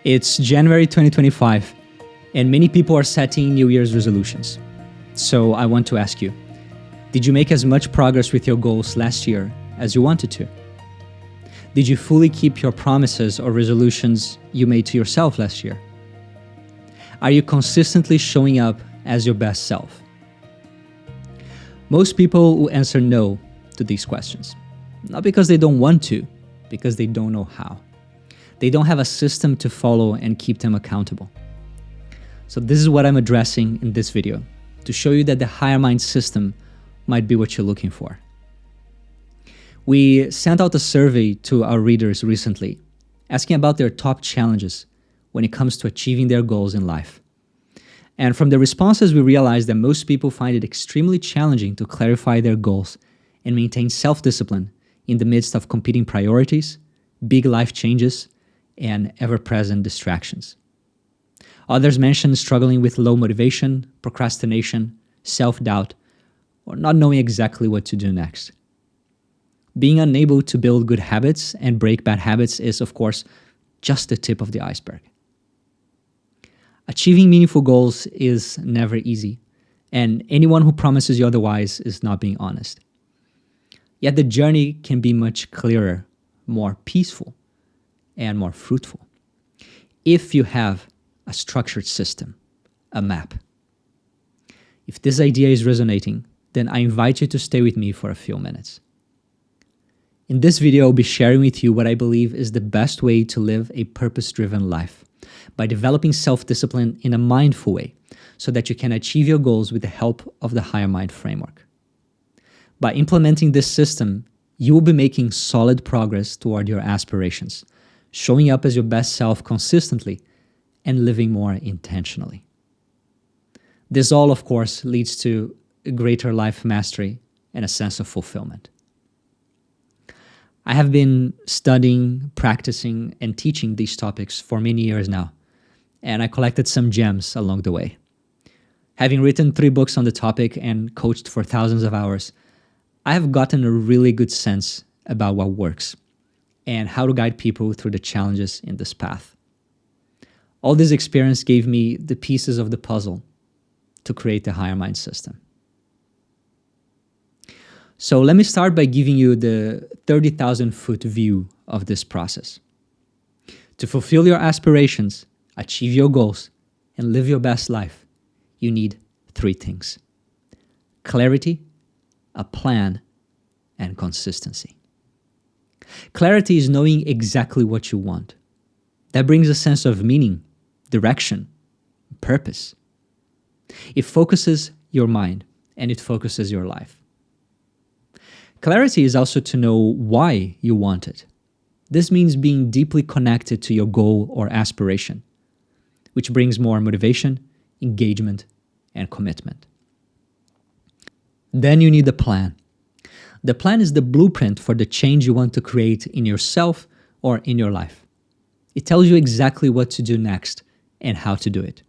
It's January 2025, and many people are setting New Year's resolutions. So I want to ask you, did you make as much progress with your goals last year as you wanted to? Did you fully keep your promises or resolutions you made to yourself last year? Are you consistently showing up as your best self? Most people will answer no to these questions, not because they don't want to, because they don't know how. They don't have a system to follow and keep them accountable. So this is what I'm addressing in this video, to show you that the higher mind system might be what you're looking for. We sent out a survey to our readers recently, asking about their top challenges when it comes to achieving their goals in life. And from the responses, we realized that most people find it extremely challenging to clarify their goals and maintain self-discipline in the midst of competing priorities, big life changes, and ever-present distractions. Others mentioned struggling with low motivation, procrastination, self-doubt, or not knowing exactly what to do next. Being unable to build good habits and break bad habits is, of course, just the tip of the iceberg. Achieving meaningful goals is never easy, and anyone who promises you otherwise is not being honest. Yet the journey can be much clearer, more peaceful, and more fruitful if you have a structured system, a map. If this idea is resonating, then I invite you to stay with me for a few minutes. In this video, I'll be sharing with you what I believe is the best way to live a purpose-driven life by developing self-discipline in a mindful way so that you can achieve your goals with the help of the higher mind framework. By implementing this system, you will be making solid progress toward your aspirations, showing up as your best self consistently, and living more intentionally. This all, of course, leads to a greater life mastery and a sense of fulfillment. I have been studying, practicing, and teaching these topics for many years now, and I collected some gems along the way. Having written 3 books on the topic and coached for thousands of hours, I have gotten a really good sense about what works and how to guide people through the challenges in this path. All this experience gave me the pieces of the puzzle to create the higher mind system. So let me start by giving you the 30,000-foot view of this process. To fulfill your aspirations, achieve your goals, and live your best life, you need 3 things: clarity, a plan, and consistency. Clarity is knowing exactly what you want. That brings a sense of meaning, direction, purpose. It focuses your mind and it focuses your life. Clarity is also to know why you want it. This means being deeply connected to your goal or aspiration, which brings more motivation, engagement, and commitment. Then you need a plan. The plan is the blueprint for the change you want to create in yourself or in your life. It tells you exactly what to do next and how to do it.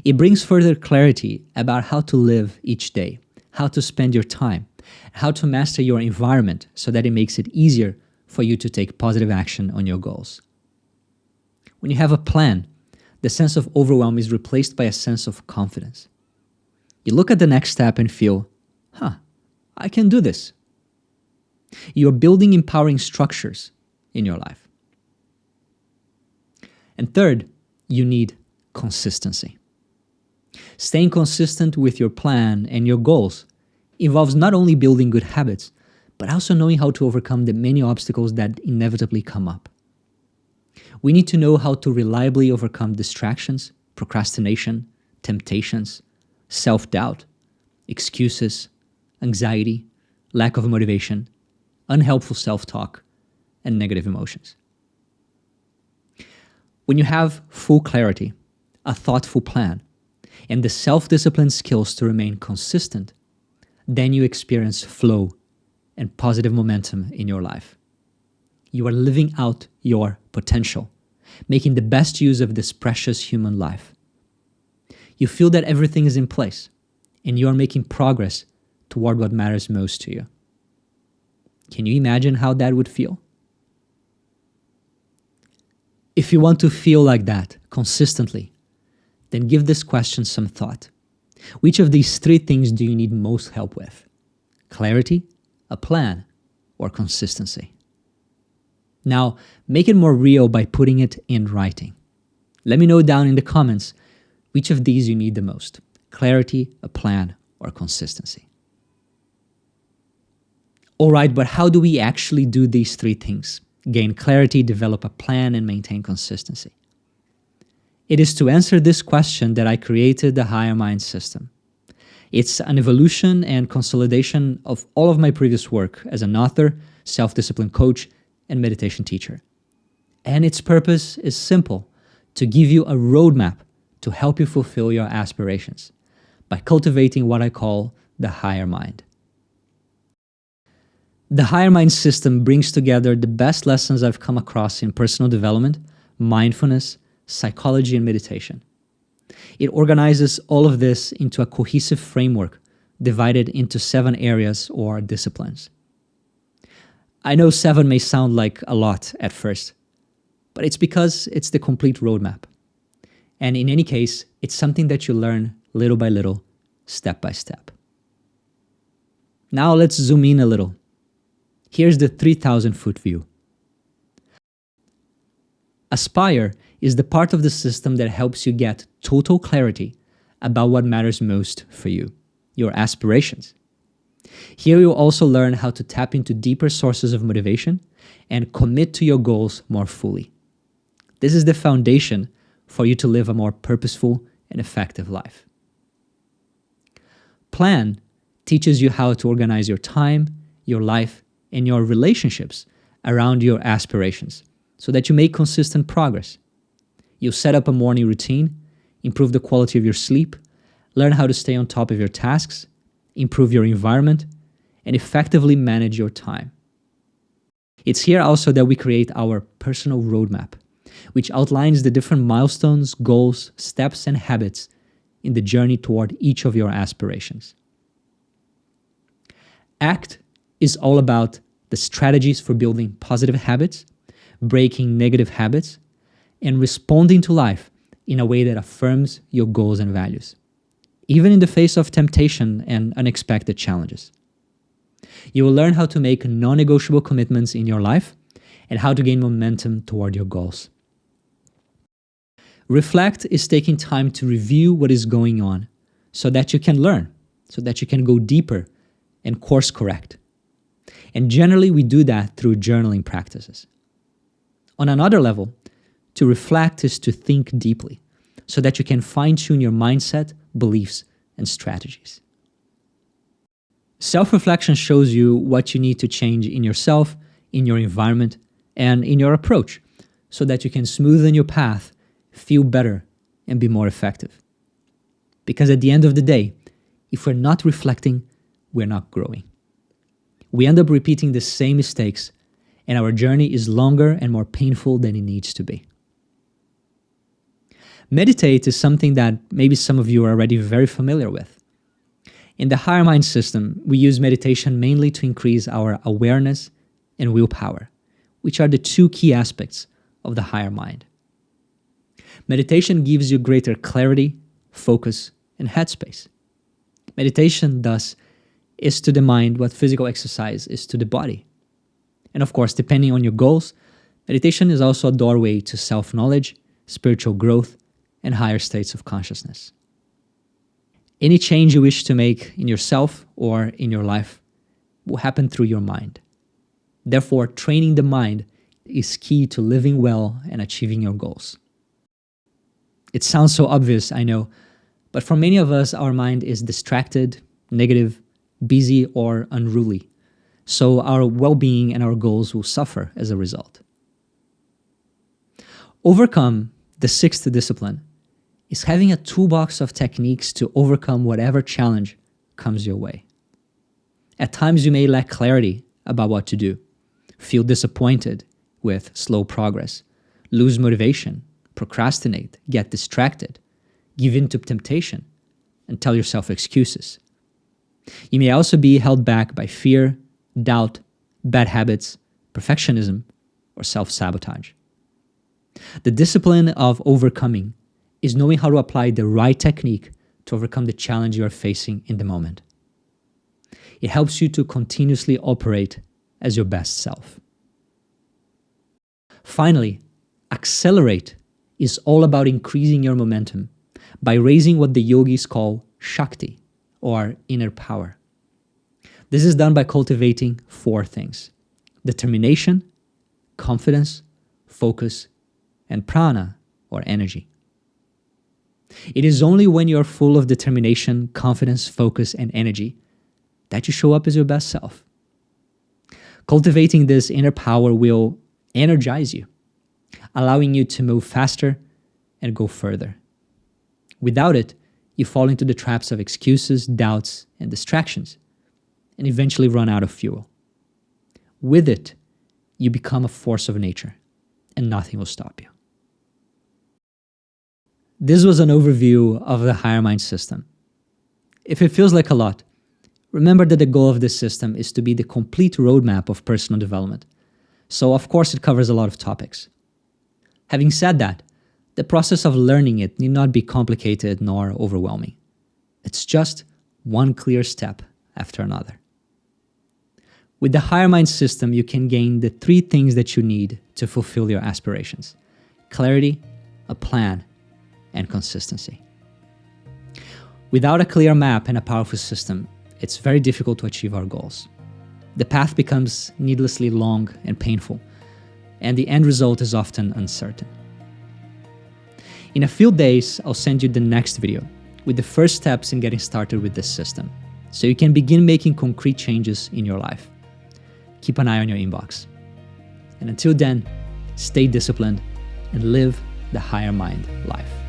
It brings further clarity about how to live each day, how to spend your time, how to master your environment so that it makes it easier for you to take positive action on your goals. When you have a plan, the sense of overwhelm is replaced by a sense of confidence. You look at the next step and feel, I can do this. You're building empowering structures in your life. And third, you need consistency. Staying consistent with your plan and your goals involves not only building good habits, but also knowing how to overcome the many obstacles that inevitably come up. We need to know how to reliably overcome distractions, procrastination, temptations, self-doubt, excuses, anxiety, lack of motivation, unhelpful self-talk, and negative emotions. When you have full clarity, a thoughtful plan, and the self-discipline skills to remain consistent, then you experience flow and positive momentum in your life. You are living out your potential, making the best use of this precious human life. You feel that everything is in place, and you are making progress toward what matters most to you. Can you imagine how that would feel? If you want to feel like that consistently, then give this question some thought. Which of these three things do you need most help with? Clarity, a plan, or consistency? Now, make it more real by putting it in writing. Let me know down in the comments which of these you need the most: clarity, a plan, or consistency. All right, but how do we actually do these three things? Gain clarity, develop a plan, and maintain consistency. It is to answer this question that I created the Higher Mind system. It's an evolution and consolidation of all of my previous work as an author, self-discipline coach, and meditation teacher. And its purpose is simple: to give you a roadmap to help you fulfill your aspirations by cultivating what I call the higher mind. The Higher Mind system brings together the best lessons I've come across in personal development, mindfulness, psychology, and meditation. It organizes all of this into a cohesive framework divided into 7 areas or disciplines. I know 7 may sound like a lot at first, but it's because it's the complete roadmap. And in any case, it's something that you learn little by little, step by step. Now let's zoom in a little. Here's the 3,000-foot view. Aspire is the part of the system that helps you get total clarity about what matters most for you, your aspirations. Here you'll also learn how to tap into deeper sources of motivation and commit to your goals more fully. This is the foundation for you to live a more purposeful and effective life. Plan teaches you how to organize your time, your life, and your relationships around your aspirations so that you make consistent progress. You'll set up a morning routine, improve the quality of your sleep, learn how to stay on top of your tasks, improve your environment, and effectively manage your time. It's here also that we create our personal roadmap, which outlines the different milestones, goals, steps, and habits in the journey toward each of your aspirations. ACT is all about the strategies for building positive habits, breaking negative habits, and responding to life in a way that affirms your goals and values, even in the face of temptation and unexpected challenges. You will learn how to make non-negotiable commitments in your life and how to gain momentum toward your goals. Reflect is taking time to review what is going on so that you can learn, so that you can go deeper and course correct. And generally, we do that through journaling practices. On another level, to reflect is to think deeply so that you can fine-tune your mindset, beliefs, and strategies. Self-reflection shows you what you need to change in yourself, in your environment, and in your approach so that you can smoothen your path, feel better, and be more effective. Because at the end of the day, if we're not reflecting, we're not growing. We end up repeating the same mistakes, and our journey is longer and more painful than it needs to be. Meditate is something that maybe some of you are already very familiar with. In the Higher Mind system, we use meditation mainly to increase our awareness and willpower, which are the 2 key aspects of the higher mind. Meditation gives you greater clarity, focus, and headspace. Meditation, thus, is to the mind what physical exercise is to the body. And of course, depending on your goals, meditation is also a doorway to self-knowledge, spiritual growth, and higher states of consciousness. Any change you wish to make in yourself or in your life will happen through your mind. Therefore, training the mind is key to living well and achieving your goals. It sounds so obvious, I know, but for many of us, our mind is distracted, negative, busy, or unruly. So our well-being and our goals will suffer as a result. Overcome, the 6th discipline, is having a toolbox of techniques to overcome whatever challenge comes your way. At times you may lack clarity about what to do, feel disappointed with slow progress, lose motivation, procrastinate, get distracted, give in to temptation, and tell yourself excuses. You may also be held back by fear, doubt, bad habits, perfectionism, or self-sabotage. The discipline of overcoming is knowing how to apply the right technique to overcome the challenge you are facing in the moment. It helps you to continuously operate as your best self. Finally, accelerate is all about increasing your momentum by raising what the yogis call Shakti, or inner power. This is done by cultivating 4 things: determination, confidence, focus, and prana, or energy. It is only when you're full of determination, confidence, focus, and energy that you show up as your best self. Cultivating this inner power will energize you, allowing you to move faster and go further. Without it, you fall into the traps of excuses, doubts, and distractions, and eventually run out of fuel. With it, you become a force of nature, and nothing will stop you. This was an overview of the Higher Mind system. If it feels like a lot, remember that the goal of this system is to be the complete roadmap of personal development. So of course it covers a lot of topics. Having said that, the process of learning it need not be complicated nor overwhelming. It's just one clear step after another. With the Higher Mind system, you can gain the 3 things that you need to fulfill your aspirations: clarity, a plan, and consistency. Without a clear map and a powerful system, it's very difficult to achieve our goals. The path becomes needlessly long and painful, and the end result is often uncertain. In a few days, I'll send you the next video with the first steps in getting started with this system, so you can begin making concrete changes in your life. Keep an eye on your inbox. And until then, stay disciplined and live the Higher Mind life.